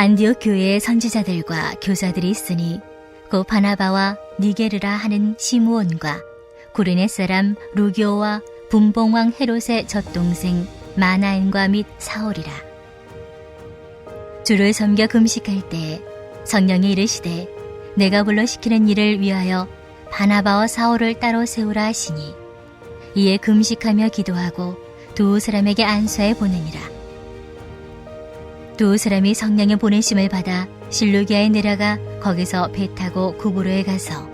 안디옥 교회의 선지자들과 교사들이 있으니 곧 바나바와 니게르라 하는 시므온과 구레네 사람 루교와 분봉왕 헤롯의 젖동생 마나엔과 및 사울이라. 주를 섬겨 금식할 때 성령이 이르시되 내가 불러 시키는 일을 위하여 바나바와 사울을 따로 세우라 하시니 이에 금식하며 기도하고 두 사람에게 안수해 보내니라. 두 사람이 성령의 보내심을 받아 실루기아에 내려가 거기서 배 타고 구브로에 가서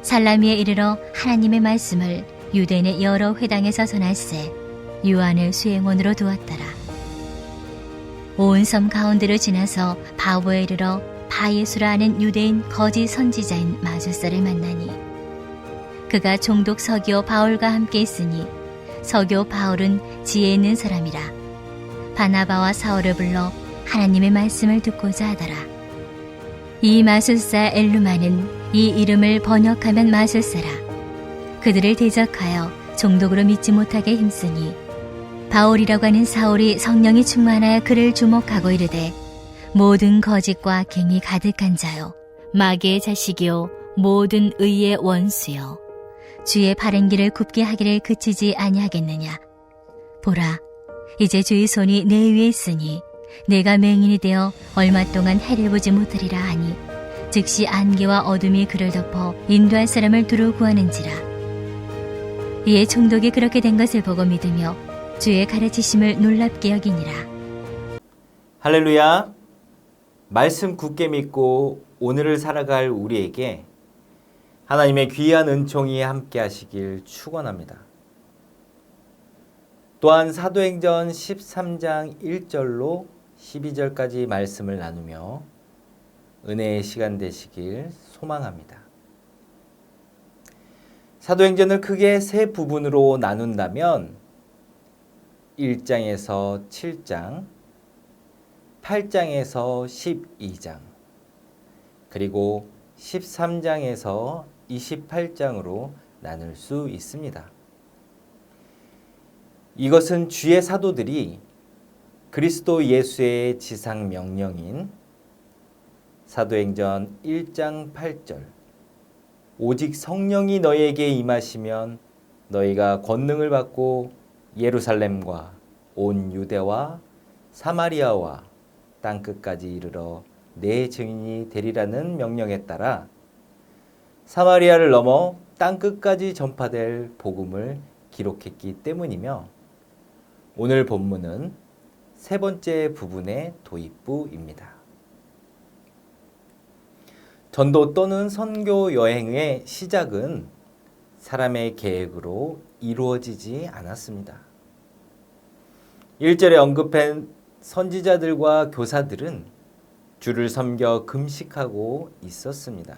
살라미에 이르러 하나님의 말씀을 유대인의 여러 회당에서 전할세 요한을 수행원으로 두었더라. 온 섬 가운데로 지나서 바오에 이르러 바예수라 하는 유대인 거짓 선지자인 마술사를 만나니 그가 총독 서기오 바울과 함께 있으니 서기오 바울은 지혜 있는 사람이라. 바나바와 사울을 불러 하나님의 말씀을 듣고자 하더라. 이 마술사 엘루마는 이 이름을 번역하면 마술사라. 그들을 대적하여 종독으로 믿지 못하게 힘쓰니 바울이라고 하는 사울이 성령이 충만하여 그를 주목하고 이르되 모든 거짓과 갱이 가득한 자요 마귀의 자식이요 모든 의의 원수요 주의 바른 길을 굽게 하기를 그치지 아니하겠느냐. 보라, 이제 주의 손이 내 위에 있으니 내가 맹인이 되어 얼마 동안 해를 보지 못하리라 하니 즉시 안개와 어둠이 그를 덮어 인도할 사람을 두루 구하는지라. 이에 총독이 그렇게 된 것을 보고 믿으며 주의 가르치심을 놀랍게 여기니라. 할렐루야. 말씀 굳게 믿고 오늘을 살아갈 우리에게 하나님의 귀한 은총이 함께 하시길 축원합니다. 또한 사도행전 13장 1절로 12절까지 말씀을 나누며 은혜의 시간 되시길 소망합니다. 사도행전을 크게 세 부분으로 나눈다면 1장에서 7장, 8장에서 12장, 그리고 13장에서 28장으로 나눌 수 있습니다. 이것은 주의 사도들이 그리스도 예수의 지상 명령인 사도행전 1장 8절 오직 성령이 너희에게 임하시면 너희가 권능을 받고 예루살렘과 온 유대와 사마리아와 땅끝까지 이르러 내 증인이 되리라는 명령에 따라 사마리아를 넘어 땅끝까지 전파될 복음을 기록했기 때문이며 오늘 본문은 세 번째 부분의 도입부입니다. 전도 또는 선교 여행의 시작은 사람의 계획으로 이루어지지 않았습니다. 1절에 언급한 선지자들과 교사들은 주를 섬겨 금식하고 있었습니다.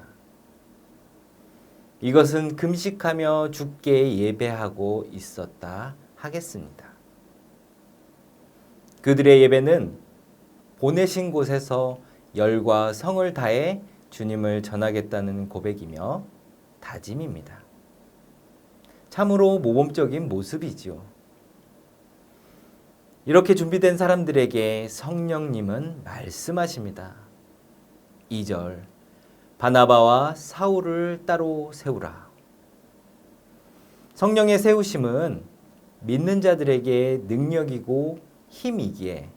이것은 금식하며 주께 예배하고 있었다 하겠습니다. 그들의 예배는 보내신 곳에서 열과 성을 다해 주님을 전하겠다는 고백이며 다짐입니다. 참으로 모범적인 모습이지요. 이렇게 준비된 사람들에게 성령님은 말씀하십니다. 2절, 바나바와 사울을 따로 세우라. 성령의 세우심은 믿는 자들에게 능력이고 힘이기에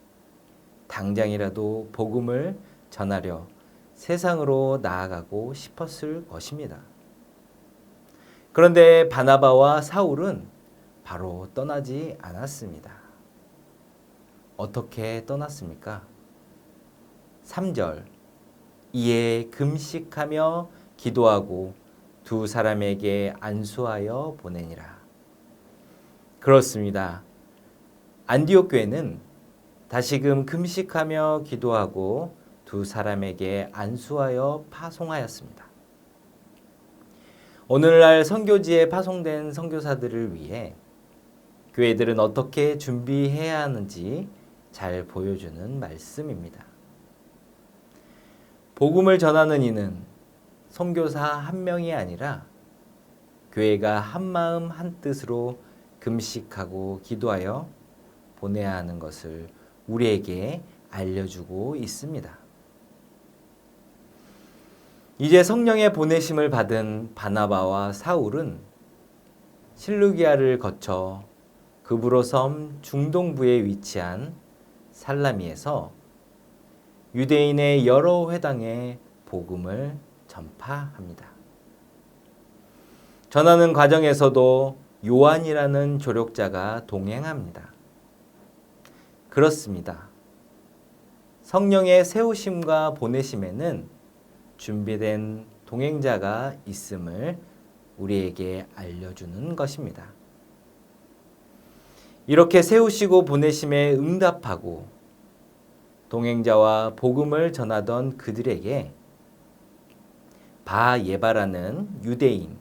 당장이라도 복음을 전하려 세상으로 나아가고 싶었을 것입니다. 그런데 바나바와 사울은 바로 떠나지 않았습니다. 어떻게 떠났습니까? 3절, 이에 금식하며 기도하고 두 사람에게 안수하여 보내니라. 그렇습니다. 안디옥 교회는 다시금 금식하며 기도하고 두 사람에게 안수하여 파송하였습니다. 오늘날 선교지에 파송된 선교사들을 위해 교회들은 어떻게 준비해야 하는지 잘 보여주는 말씀입니다. 복음을 전하는 이는 선교사 한 명이 아니라 교회가 한마음 한뜻으로 금식하고 기도하여 보내야 하는 것을 우리에게 알려주고 있습니다. 이제 성령의 보내심을 받은 바나바와 사울은 실루기아를 거쳐 그브로 섬 중동부에 위치한 살라미에서 유대인의 여러 회당에 복음을 전파합니다. 전하는 과정에서도 요한이라는 조력자가 동행합니다. 그렇습니다. 성령의 세우심과 보내심에는 준비된 동행자가 있음을 우리에게 알려주는 것입니다. 이렇게 세우시고 보내심에 응답하고 동행자와 복음을 전하던 그들에게 바예바라는 유대인,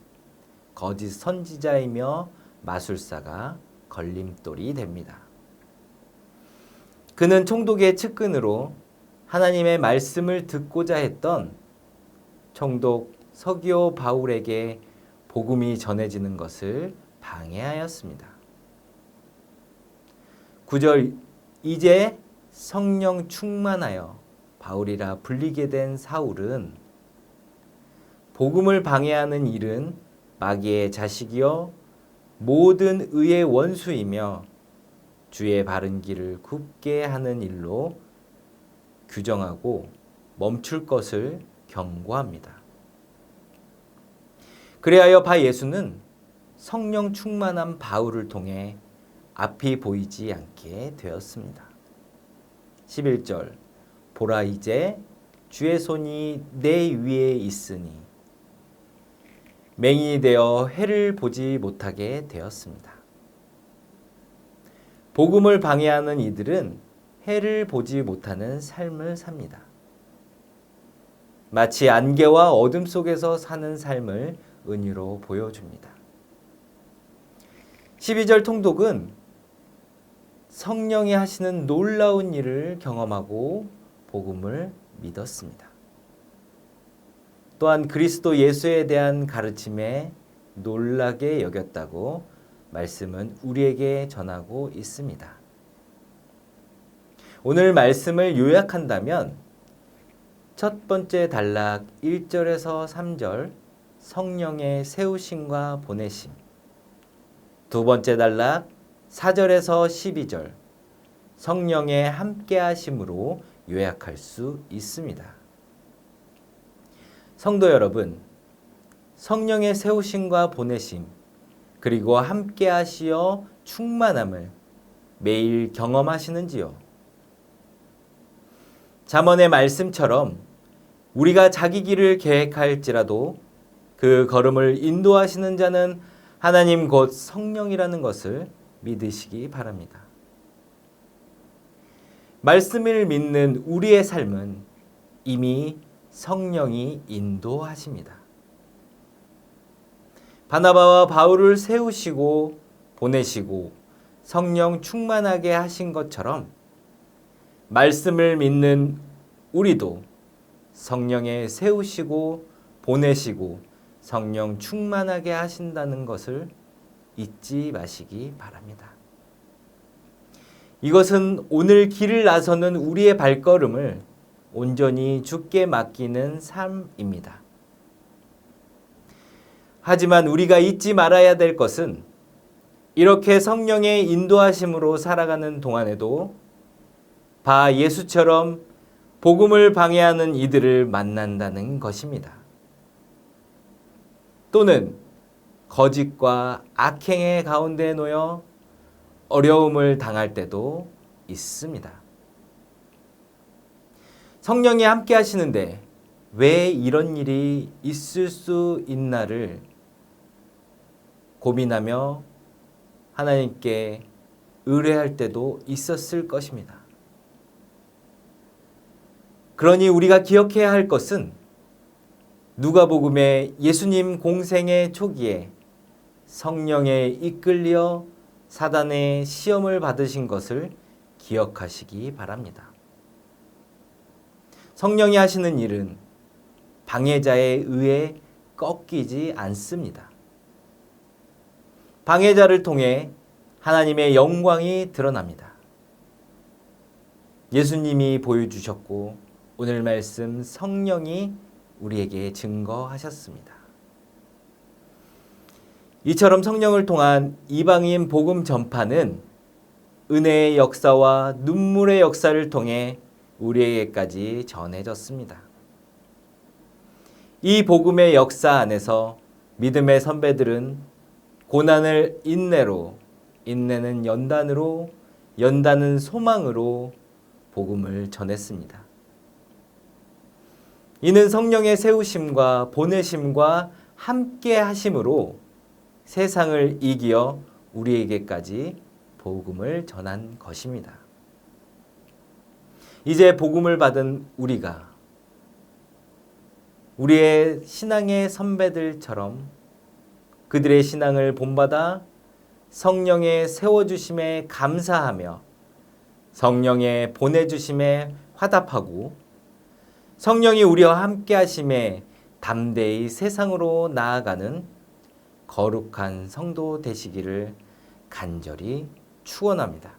거짓 선지자이며 마술사가 걸림돌이 됩니다. 그는 총독의 측근으로 하나님의 말씀을 듣고자 했던 총독 서기오 바울에게 복음이 전해지는 것을 방해하였습니다. 9절, 이제 성령 충만하여 바울이라 불리게 된 사울은 복음을 방해하는 일은 마귀의 자식이요 모든 의의 원수이며 주의 바른 길을 굽게 하는 일로 규정하고 멈출 것을 경고합니다. 그리하여 바 예수는 성령 충만한 바울을 통해 앞이 보이지 않게 되었습니다. 11절, 보라 이제 주의 손이 내 위에 있으니 맹인이 되어 해를 보지 못하게 되었습니다. 복음을 방해하는 이들은 해를 보지 못하는 삶을 삽니다. 마치 안개와 어둠 속에서 사는 삶을 은유로 보여줍니다. 12절 통독은 성령이 하시는 놀라운 일을 경험하고 복음을 믿었습니다. 또한 그리스도 예수에 대한 가르침에 놀라게 여겼다고 말씀은 우리에게 전하고 있습니다. 오늘 말씀을 요약한다면 첫 번째 단락 1절에서 3절 성령의 세우심과 보내심, 두 번째 단락 4절에서 12절 성령의 함께하심으로 요약할 수 있습니다. 성도 여러분, 성령의 세우심과 보내심 그리고 함께하시어 충만함을 매일 경험하시는지요? 잠언의 말씀처럼 우리가 자기 길을 계획할지라도 그 걸음을 인도하시는 자는 하나님 곧 성령이라는 것을 믿으시기 바랍니다. 말씀을 믿는 우리의 삶은 이미 성령이 인도하십니다. 바나바와 바울을 세우시고 보내시고 성령 충만하게 하신 것처럼 말씀을 믿는 우리도 성령에 세우시고 보내시고 성령 충만하게 하신다는 것을 잊지 마시기 바랍니다. 이것은 오늘 길을 나서는 우리의 발걸음을 온전히 주께 맡기는 삶입니다. 하지만 우리가 잊지 말아야 될 것은 이렇게 성령의 인도하심으로 살아가는 동안에도 바 예수처럼 복음을 방해하는 이들을 만난다는 것입니다. 또는 거짓과 악행의 가운데 놓여 어려움을 당할 때도 있습니다. 성령이 함께 하시는데 왜 이런 일이 있을 수 있나를 고민하며 하나님께 의뢰할 때도 있었을 것입니다. 그러니 우리가 기억해야 할 것은 누가복음의 예수님 공생의 초기에 성령에 이끌려 사단의 시험을 받으신 것을 기억하시기 바랍니다. 성령이 하시는 일은 방해자에 의해 꺾이지 않습니다. 방해자를 통해 하나님의 영광이 드러납니다. 예수님이 보여주셨고 오늘 말씀 성령이 우리에게 증거하셨습니다. 이처럼 성령을 통한 이방인 복음 전파는 은혜의 역사와 눈물의 역사를 통해 우리에게까지 전해졌습니다. 이 복음의 역사 안에서 믿음의 선배들은 고난을 인내로, 인내는 연단으로, 연단은 소망으로 복음을 전했습니다. 이는 성령의 세우심과 보내심과 함께 하심으로 세상을 이기어 우리에게까지 복음을 전한 것입니다. 이제 복음을 받은 우리가 우리의 신앙의 선배들처럼 그들의 신앙을 본받아 성령의 세워주심에 감사하며 성령의 보내주심에 화답하고 성령이 우리와 함께 하심에 담대히 세상으로 나아가는 거룩한 성도 되시기를 간절히 축원합니다.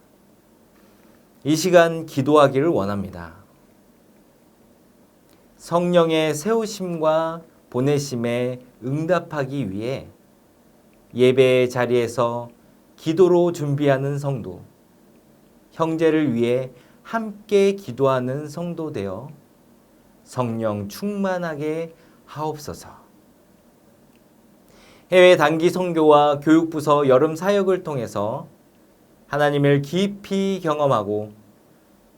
이 시간 기도하기를 원합니다. 성령의 세우심과 보내심에 응답하기 위해 예배의 자리에서 기도로 준비하는 성도, 형제를 위해 함께 기도하는 성도 되어 성령 충만하게 하옵소서. 해외 단기 선교와 교육부서 여름 사역을 통해서 하나님을 깊이 경험하고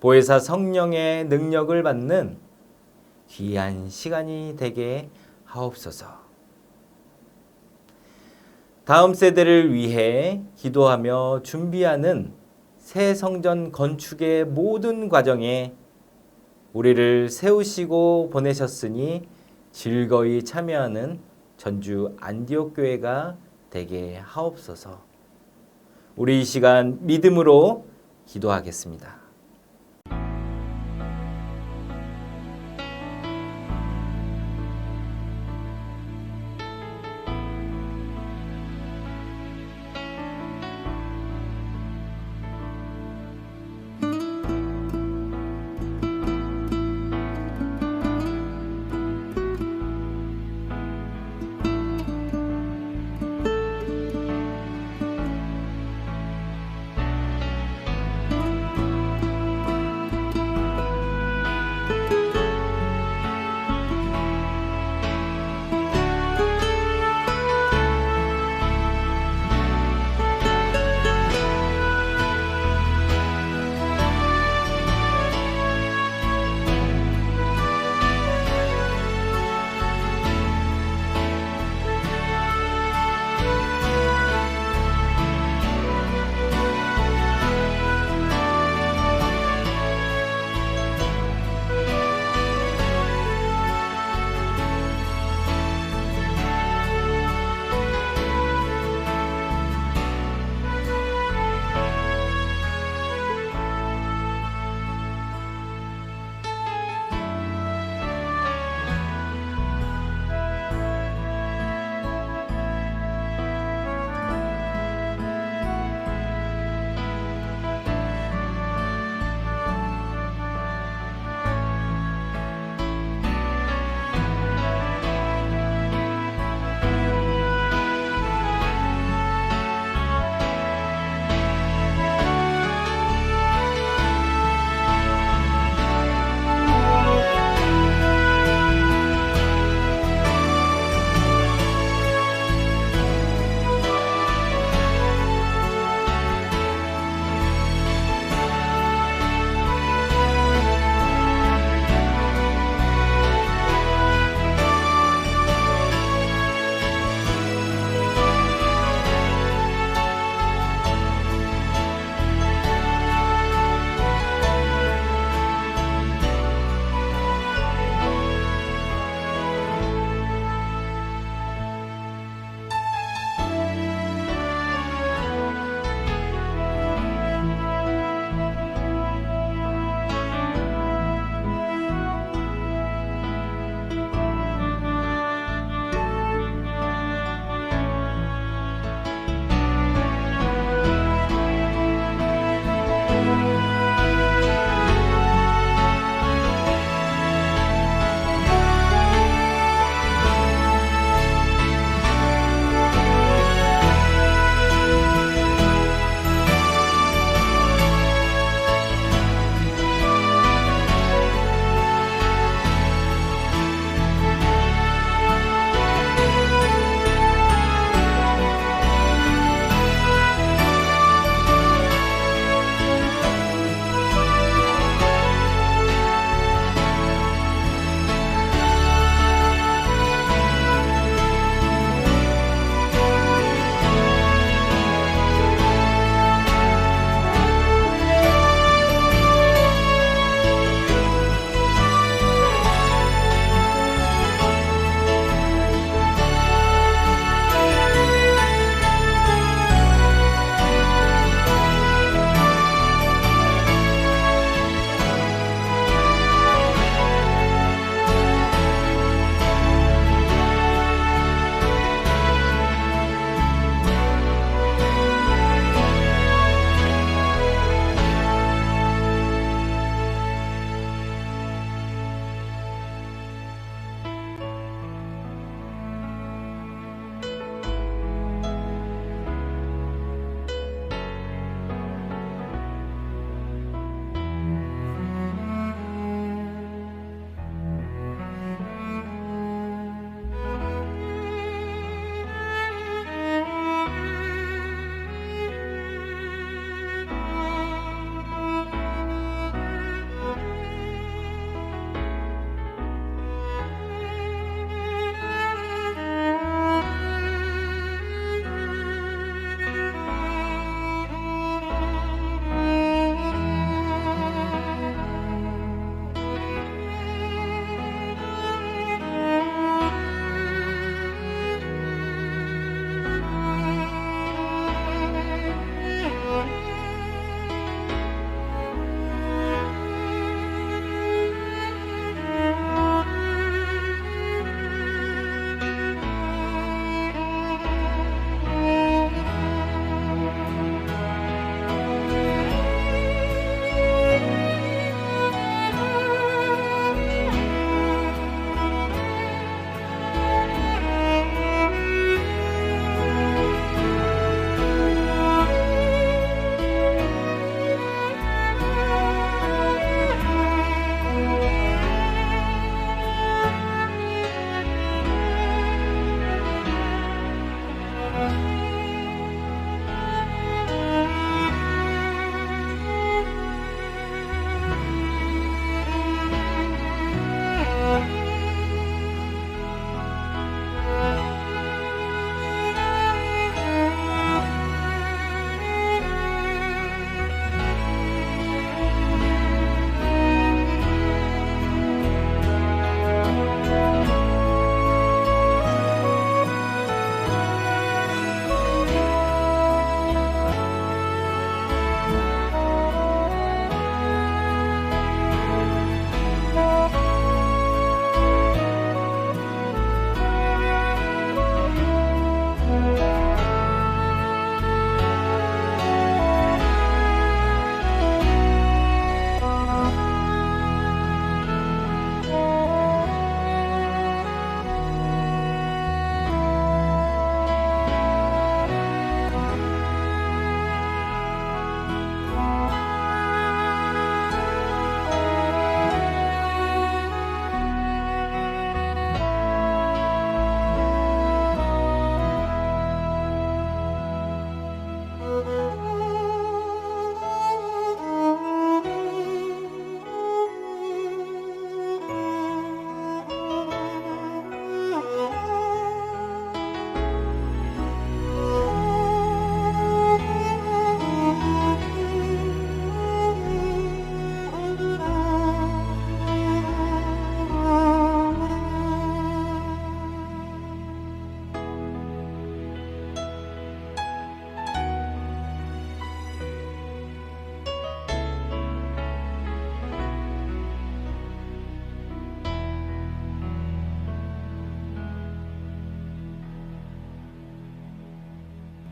보혜사 성령의 능력을 받는 귀한 시간이 되게 하옵소서. 다음 세대를 위해 기도하며 준비하는 새 성전 건축의 모든 과정에 우리를 세우시고 보내셨으니 즐거이 참여하는 전주 안디옥 교회가 되게 하옵소서. 우리 이 시간 믿음으로 기도하겠습니다.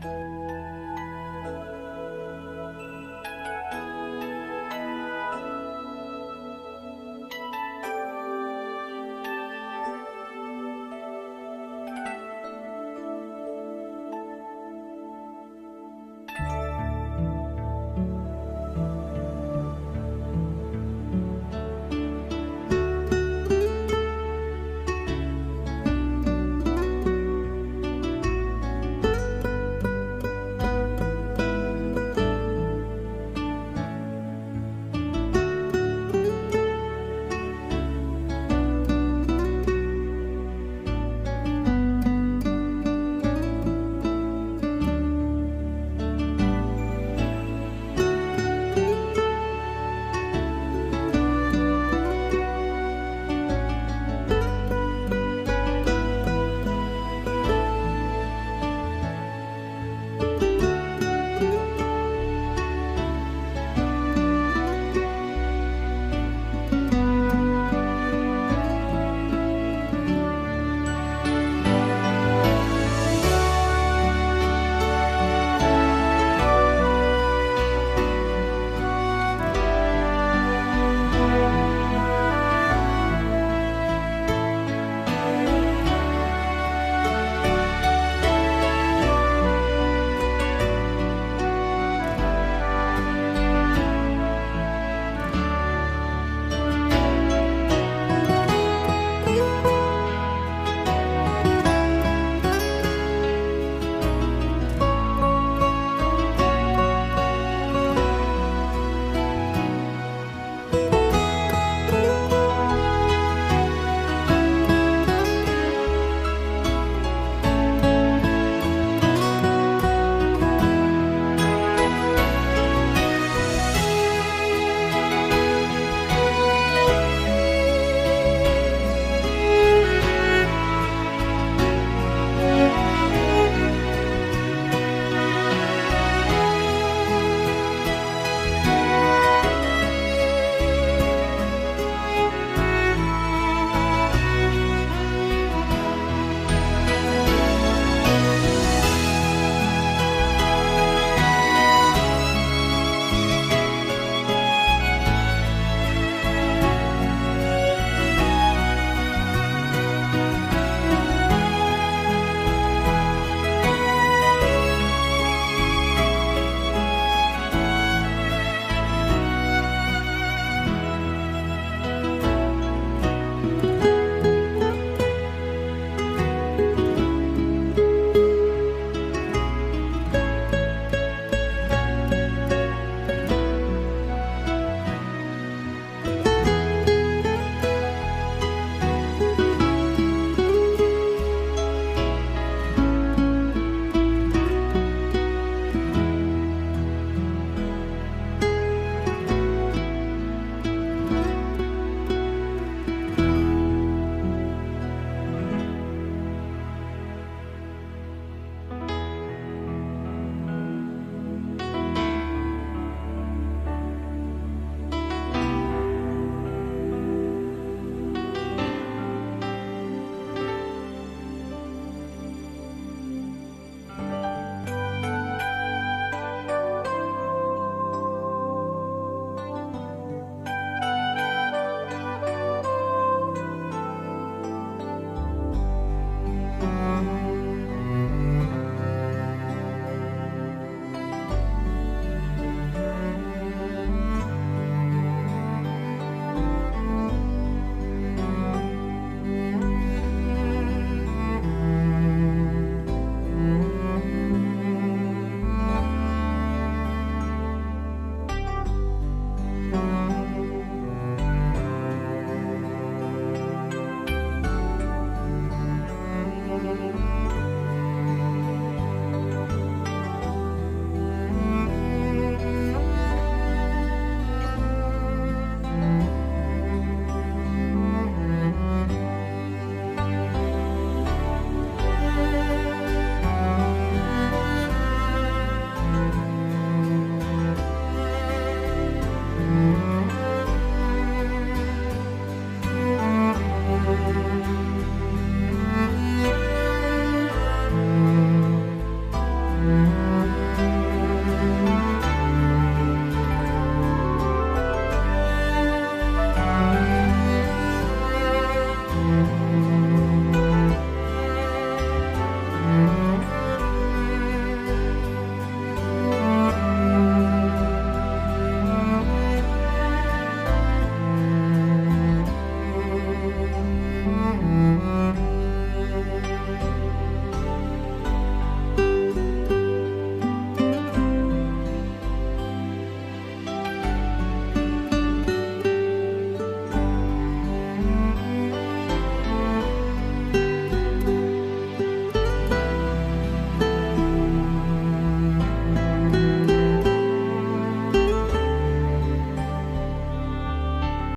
아멘.